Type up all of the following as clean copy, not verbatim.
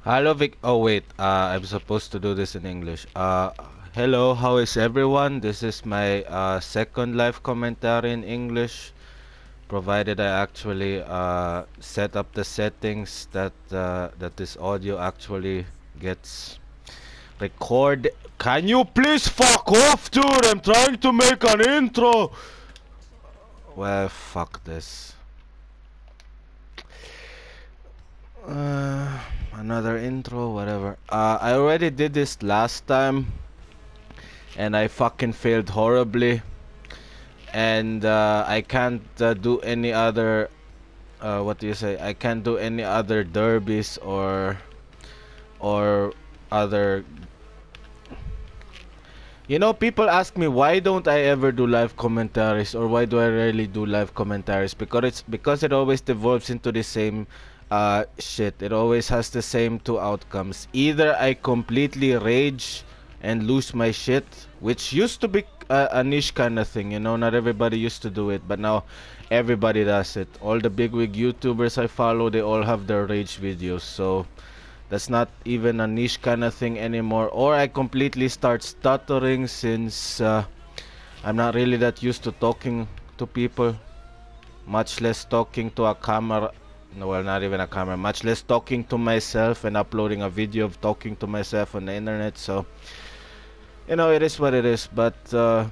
Hello, Vic. Oh, wait. I'm supposed to do this in English. Hello, how is everyone? This is my second live commentary in English, provided I actually set up the settings that this audio actually gets recorded. Can you please fuck off, dude? I'm trying to make an intro. Well, fuck this. Another intro, whatever. I already did this last time, and I fucking failed horribly. And I can't do any other. What do you say? I can't do any other derbies or other. You know, people ask me why don't I ever do live commentaries, or why do I rarely do live commentaries? Because it always devolves into the same shit. It always has the same two outcomes. Either I completely rage and lose my shit, which used to be a niche kind of thing, you know, not everybody used to do it, but now everybody does it. All the bigwig YouTubers I follow, they all have their rage videos, so that's not even a niche kind of thing anymore. Or I completely start stuttering since I'm not really that used to talking to people, much less talking to a camera. No, well, not even a camera, much less talking to myself and uploading a video of talking to myself on the internet. So, you know, it is what it is. But the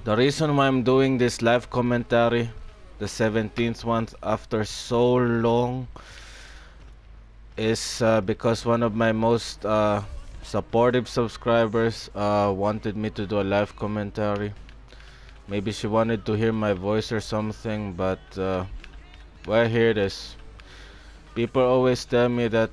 reason why I'm doing this live commentary, the 17th one after so long, is because one of my most supportive subscribers wanted me to do a live commentary. Maybe she wanted to hear my voice or something, but well, here it is. People always tell me that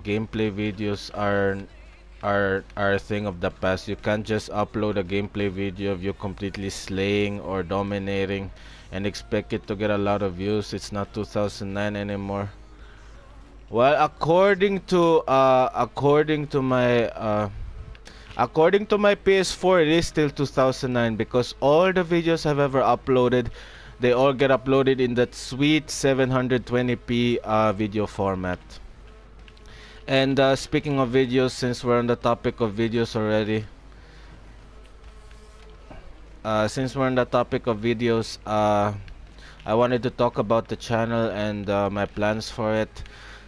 gameplay videos are a thing of the past. You can't just upload a gameplay video of you completely slaying or dominating and expect it to get a lot of views. It's not 2009 anymore. Well, according to my PS4, it is still 2009 because all the videos I've ever uploaded, they all get uploaded in that sweet 720p video format. And speaking of videos, since we're on the topic of videos already, I wanted to talk about the channel and my plans for it.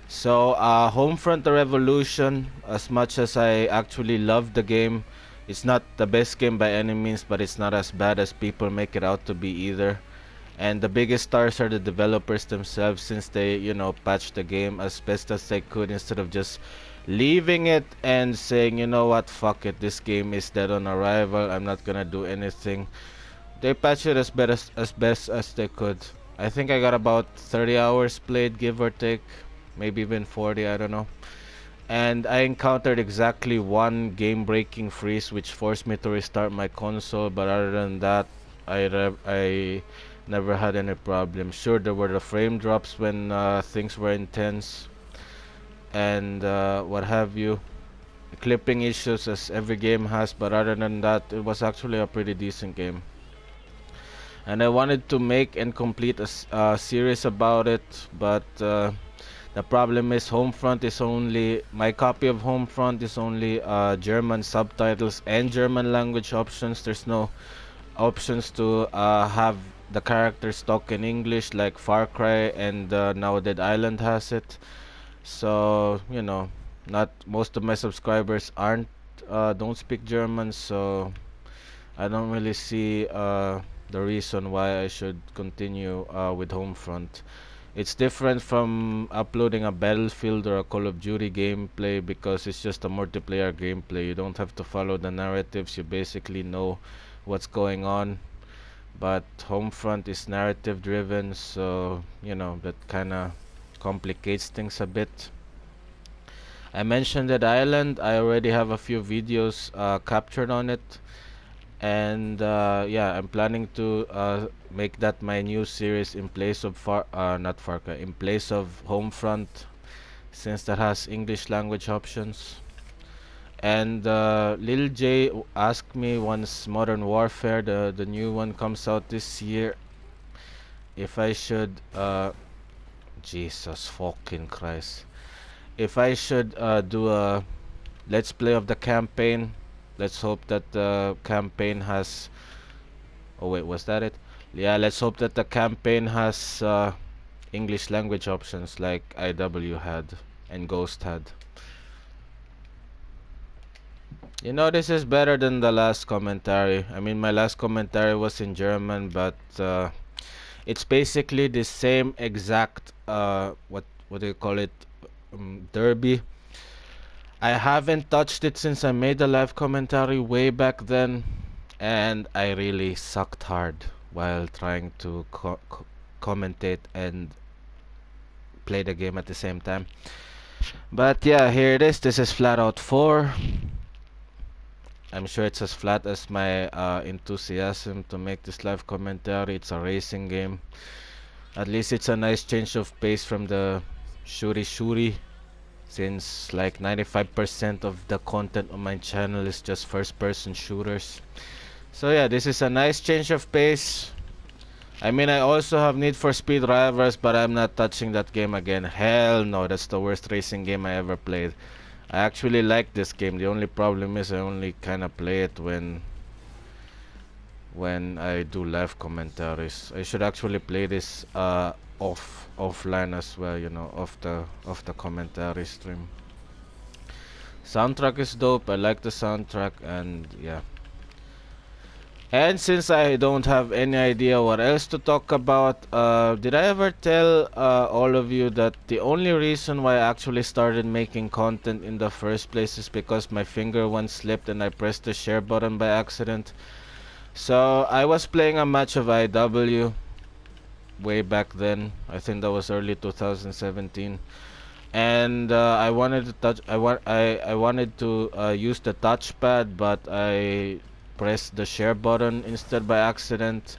So, Homefront: The Revolution, as much as I actually love the game, it's not the best game by any means, but it's not as bad as people make it out to be either. And the biggest stars are the developers themselves, since they, you know, patched the game as best as they could instead of just leaving it and saying, you know what, fuck it, this game is dead on arrival, I'm not gonna do anything. They patched it as best as they could. I think I got about 30 hours played, give or take, maybe even 40, I don't know. And I encountered exactly one game-breaking freeze which forced me to restart my console, but other than that, I never had any problem. Sure, there were the frame drops when things were intense and what have you. Clipping issues as every game has, but other than that, it was actually a pretty decent game. And I wanted to make and complete a series about it, but the problem is my copy of Homefront is only German subtitles and German language options. There's no options to have the characters talk in English like Far Cry and now Dead Island has it. So, you know, not most of my subscribers don't speak German, so I don't really see the reason why I should continue with Homefront. It's different from uploading a Battlefield or a Call of Duty gameplay because it's just a multiplayer gameplay. You don't have to follow the narratives, you basically know what's going on. But Homefront is narrative driven, so you know that kind of complicates things a bit. I mentioned that island. I already have a few videos captured on it, and yeah, I'm planning to make that my new series in place of not Far Cry, in place of Homefront, since that has English language options. And Lil J asked me once Modern Warfare, the new one comes out this year, if I should Jesus fucking Christ, if I should do a let's play of the campaign, let's hope that the campaign has. Oh wait, was that it? Yeah, let's hope that the campaign has English language options like IW had and Ghost had. You know, this is better than the last commentary. I mean, my last commentary was in German, but it's basically the same exact what do you call it, derby. I haven't touched it since I made the live commentary way back then, and I really sucked hard while trying to commentate and play the game at the same time. But yeah, here it is. This is FlatOut 4. I'm sure it's as flat as my enthusiasm to make this live commentary. It's a racing game. At least it's a nice change of pace from the shooty, since like 95% of the content on my channel is just first-person shooters. So yeah, this is a nice change of pace. I mean, I also have Need for Speed Rivals, but I'm not touching that game again. Hell no, that's the worst racing game I ever played. I actually like this game. The only problem is I only kind of play it when I do live commentaries. I should actually play this offline as well, you know, off the commentary stream. Soundtrack is dope. I like the soundtrack, and yeah. And since I don't have any idea what else to talk about, did I ever tell all of you that the only reason why I actually started making content in the first place is because my finger once slipped and I pressed the share button by accident? So I was playing a match of IW way back then. I think that was early 2017, and I wanted to I wanted to use the touchpad, but I pressed the share button instead by accident.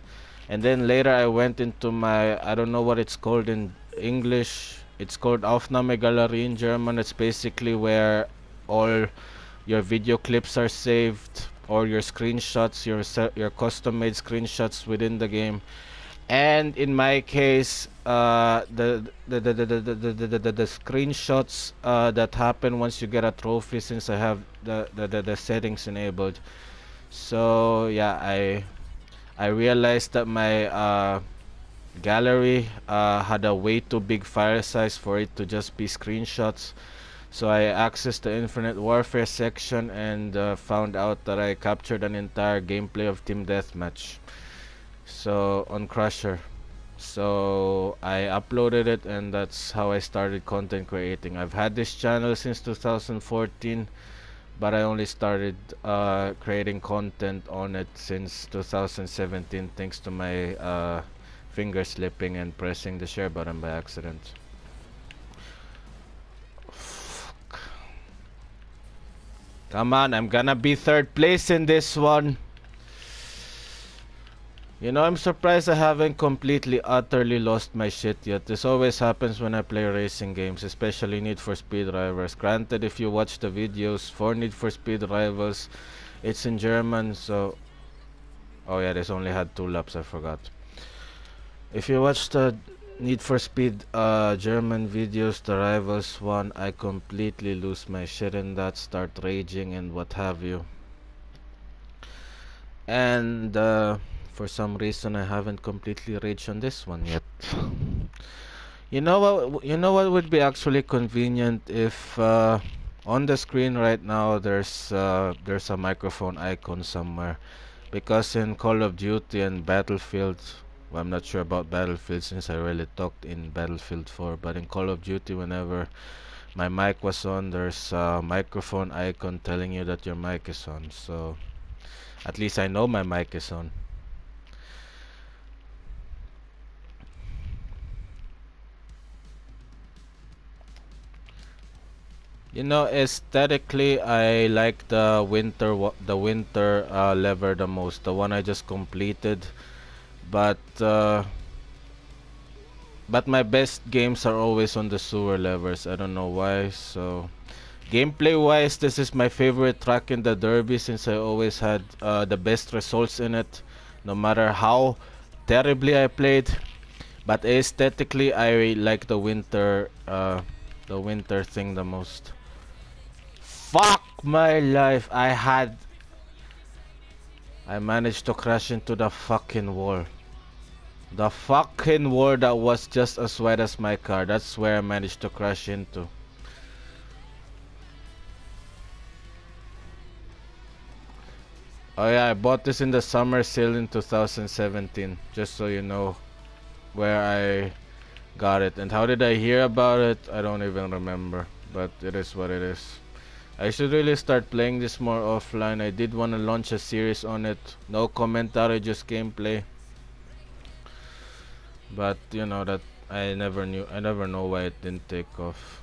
And then later I went into my, I don't know what it's called in English, it's called Aufnahmegallery in German. It's basically where all your video clips are saved, or your screenshots, your custom made screenshots within the game. And in my case, the screenshots that happen once you get a trophy, since I have the settings enabled. So yeah, I realized that my gallery had a way too big file size for it to just be screenshots. So I accessed the Infinite Warfare section and found out that I captured an entire gameplay of Team Deathmatch, so on Crusher. So I uploaded it, and that's how I started content creating. I've had this channel since 2014, but I only started creating content on it since 2017, thanks to my finger slipping and pressing the share button by accident. Fuck. Come on, I'm gonna be third place in this one. You know, I'm surprised I haven't completely, utterly lost my shit yet. This always happens when I play racing games, especially Need for Speed Rivals. Granted, if you watch the videos for Need for Speed Rivals, it's in German, so... Oh yeah, this only had 2 laps, I forgot. If you watch the Need for Speed German videos, the Rivals one, I completely lose my shit in that, start raging and what have you. And for some reason I haven't completely raged on this one yet. You know what would be actually convenient if on the screen right now there's a microphone icon somewhere, because in Call of Duty and Battlefield, well, I'm not sure about Battlefield since I really talked in Battlefield 4, but in Call of Duty, whenever my mic was on, there's a microphone icon telling you that your mic is on, so at least I know my mic is on. You know, aesthetically, I like the winter lever the most, the one I just completed. But my best games are always on the sewer levers. I don't know why. So, gameplay-wise, this is my favorite track in the derby, since I always had the best results in it, no matter how terribly I played. But aesthetically, I like the winter the winter thing the most. Fuck my life. I managed to crash into the fucking wall. The fucking wall that was just as wide as my car. That's where I managed to crash into. Oh yeah, I bought this in the summer sale in 2017. Just so you know where I got it. And how did I hear about it? I don't even remember. But it is what it is. I should really start playing this more offline. I did want to launch a series on it. No commentary, just gameplay. But you know that I never know why it didn't take off.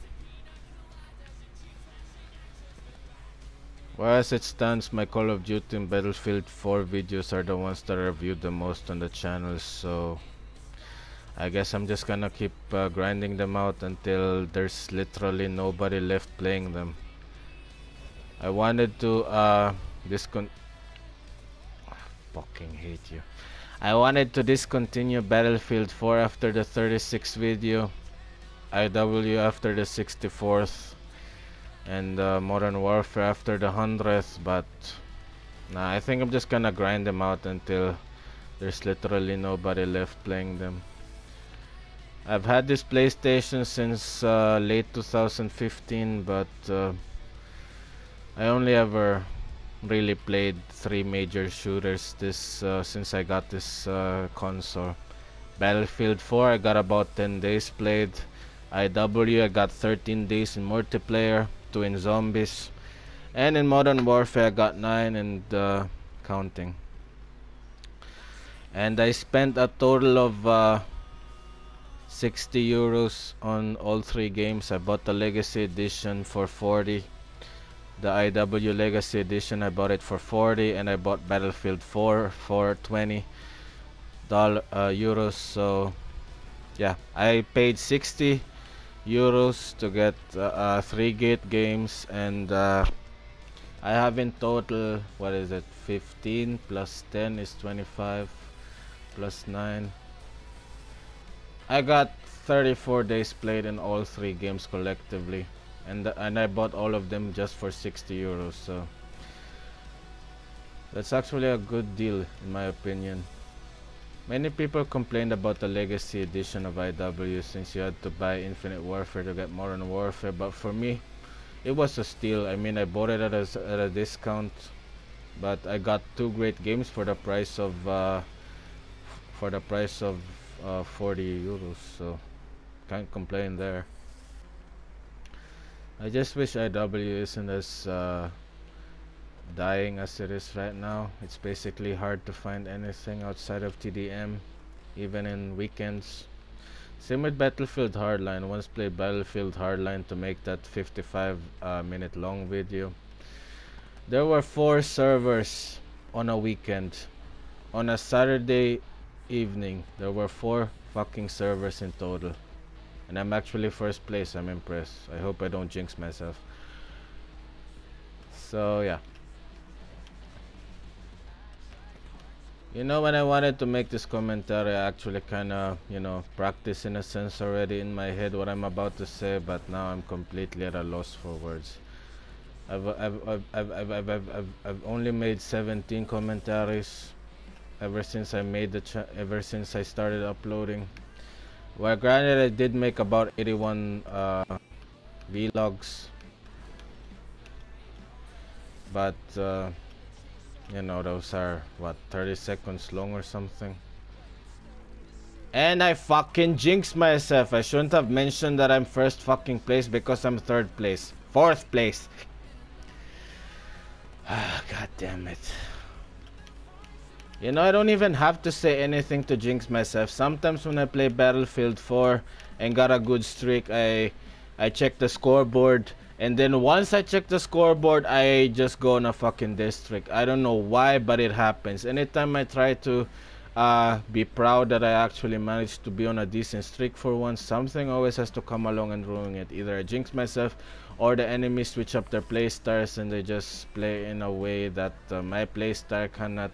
Well, as it stands, my Call of Duty and Battlefield 4 videos are the ones that are viewed the most on the channel, so I guess I'm just gonna keep grinding them out until there's literally nobody left playing them. I wanted to fucking hate you. I wanted to discontinue Battlefield 4 after the 36th video, IW after the 64th, and Modern Warfare after the 100th, but nah, I think I'm just gonna grind them out until there's literally nobody left playing them. I've had this PlayStation since late 2015, but I only ever really played 3 major shooters since I got this console. Battlefield 4 I got about 10 days played. IW I got 13 days in multiplayer, 2 in zombies, and in Modern Warfare I got 9 and counting. And I spent a total of 60 euros on all 3 games. I bought the Legacy Edition for 40. The IW Legacy Edition, I bought it for 40, and I bought Battlefield 4 for 20 euros. So yeah, I paid 60 euros to get 3 gate games, and I have in total, what is it, 15 plus 10 is 25 plus 9. I got 34 days played in all 3 games collectively. And I bought all of them just for 60 euros, so that's actually a good deal in my opinion. Many people complained about the Legacy Edition of IW since you had to buy Infinite Warfare to get Modern Warfare, but for me it was a steal. I mean, I bought it at a discount, but I got 2 great games for the price of 40 euros, so can't complain there. I just wish IW isn't as dying as it is right now. It's basically hard to find anything outside of TDM, even in weekends. Same with Battlefield Hardline. Once played Battlefield Hardline to make that 55-minute long video. There were 4 servers on a weekend. On a Saturday evening, there were 4 fucking servers in total. And I'm actually first place. I'm impressed. I hope I don't jinx myself. So yeah. You know, when I wanted to make this commentary, I actually kinda, practiced in a sense already in my head what I'm about to say, but now I'm completely at a loss for words. I've only made 17 commentaries ever since I started uploading. Well, granted, I did make about 81 vlogs, but those are what, 30 seconds long or something. And I fucking jinxed myself. I shouldn't have mentioned that I'm first fucking place because I'm 3rd place. 4th place. God damn it. You know, I don't even have to say anything to jinx myself. Sometimes when I play Battlefield 4 and got a good streak, I check the scoreboard, and then once I check the scoreboard, I just go on a fucking death streak. I don't know why, but it happens. Anytime I try to be proud that I actually managed to be on a decent streak for once, something always has to come along and ruin it. Either I jinx myself, or the enemies switch up their playstars and they just play in a way that my playstyle cannot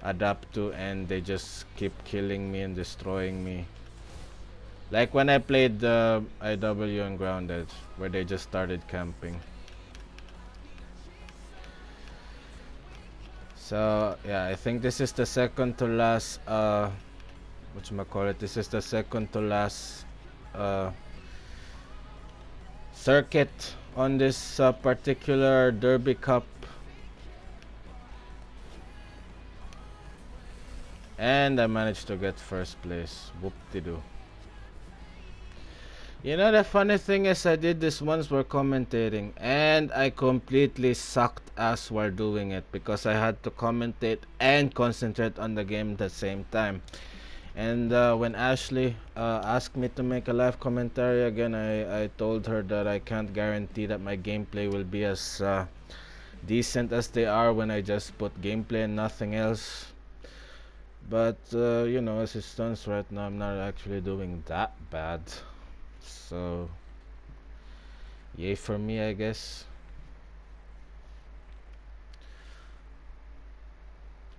adapt to, and they just keep killing me and destroying me. Like when I played IW and Grounded, where they just started camping. So yeah, I think this is the second to last whatchamacallit, this is the second to last uh circuit on this particular Derby Cup. And I managed to get first place. Whoop-de-doo. You know, the funny thing is I did this once while commentating and I completely sucked ass while doing it because I had to commentate and concentrate on the game at the same time. And when Ashley asked me to make a live commentary again, I told her that I can't guarantee that my gameplay will be as decent as they are when I just put gameplay and nothing else. But you know, as it stands right now, I'm not actually doing that bad. So, yay for me, I guess.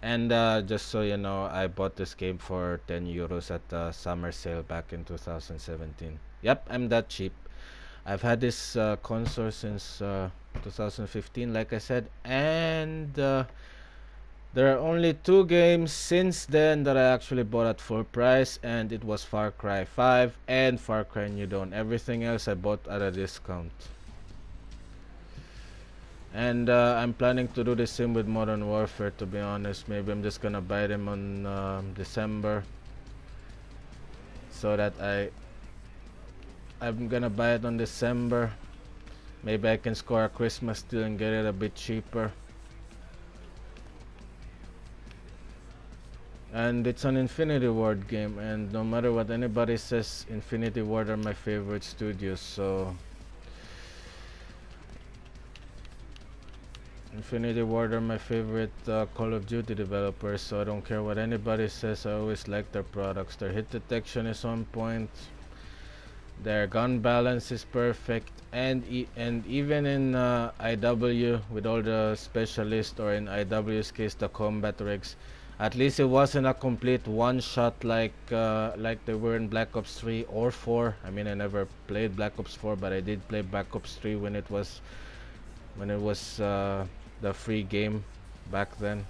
And just so you know, I bought this game for 10 euros at the summer sale back in 2017. Yep, I'm that cheap. I've had this console since 2015, like I said, and there are only 2 games since then that I actually bought at full price, and it was Far Cry 5 and Far Cry New Dawn. Everything else I bought at a discount. And I'm planning to do the same with Modern Warfare, to be honest. Maybe I'm just gonna buy them on December, so that I'm gonna buy it on December. Maybe I can score a Christmas deal and get it a bit cheaper. And it's an Infinity Ward game, and no matter what anybody says, Infinity Ward are my favorite studios, so Infinity Ward are my favorite Call of Duty developers, so I don't care what anybody says. I always like their products. Their hit detection is on point, their gun balance is perfect, and even in IW with all the specialists, or in IW's case the combat rigs, at least it wasn't a complete one-shot like they were in Black Ops 3 or 4. I mean, I never played Black Ops 4, but I did play Black Ops 3 when it was the free game back then.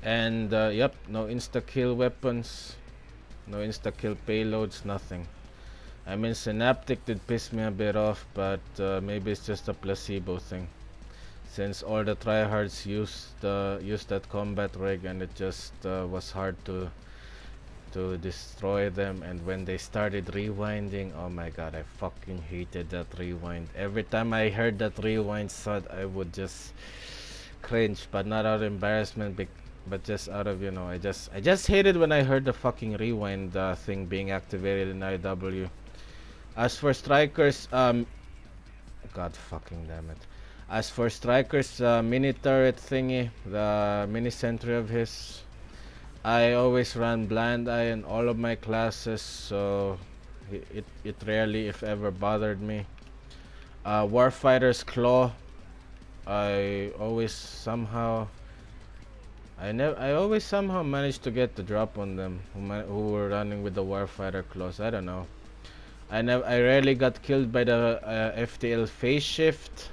And yep, no insta-kill weapons, no insta-kill payloads, nothing. I mean, Synaptic did piss me a bit off, but maybe it's just a placebo thing, since all the tryhards used that combat rig, and it just was hard to destroy them. And when they started rewinding, oh my god, I fucking hated that rewind. Every time I heard that rewind sound, I would just cringe, but not out of embarrassment, but just out of, you know, I just hated when I heard the fucking rewind thing being activated in IW. As for strikers, god fucking damn it. As for strikers, mini turret thingy, the mini sentry of his, I always ran blind eye in all of my classes, so it rarely, if ever, bothered me. Warfighter's Claw, I always somehow managed to get the drop on them who were running with the Warfighter Claws. I don't know. I rarely got killed by the FTL phase shift.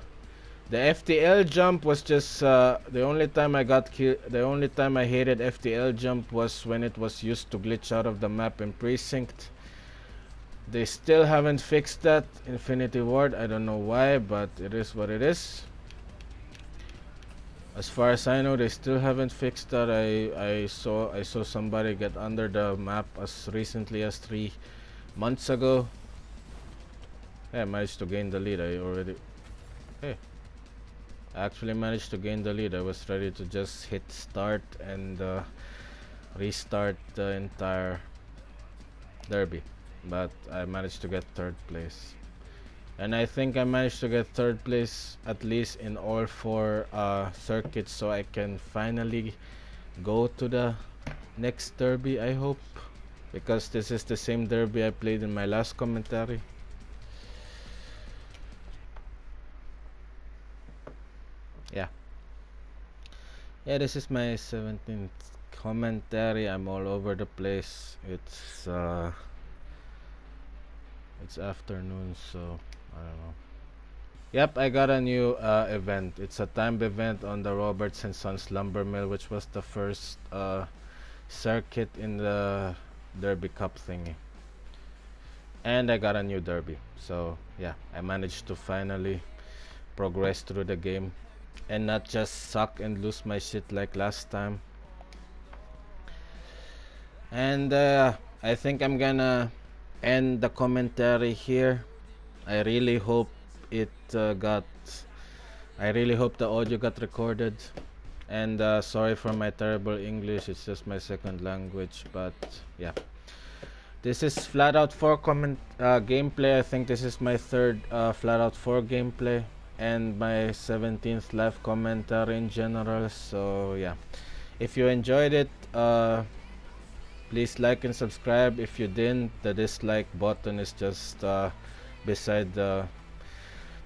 The FTL jump was just the only time I got killed. The only time I hated FTL jump was when it was used to glitch out of the map in Precinct. They still haven't fixed that, Infinity Ward. I don't know why, but it is what it is. As far as I know, they still haven't fixed that. I saw somebody get under the map as recently as 3 months ago. Hey, I managed to gain the lead. Hey. I actually managed to gain the lead. I was ready to just hit start and restart the entire derby, but I managed to get 3rd place. And I think I managed to get 3rd place at least in all 4 circuits, so I can finally go to the next derby, I hope, because this is the same derby I played in my last commentary. Yeah, this is my 17th commentary, I'm all over the place. It's afternoon, so I don't know. Yep, I got a new event. It's a timed event on the Roberts and Sons lumber mill, which was the first circuit in the Derby Cup thingy. And I got a new derby. So yeah, I managed to finally progress through the game and not just suck and lose my shit like last time. And I think I'm gonna end the commentary here. I really hope it got I really hope the audio got recorded. And sorry for my terrible English, it's just my second language, but yeah. This is FlatOut 4 gameplay. I think this is my third FlatOut 4 gameplay and my 17th live commentary in general. So yeah, if you enjoyed it, please like and subscribe. If you didn't, the dislike button is just beside the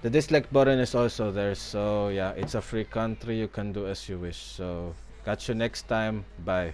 dislike button is also there. So yeah, it's a free country, you can do as you wish. So catch you next time, bye.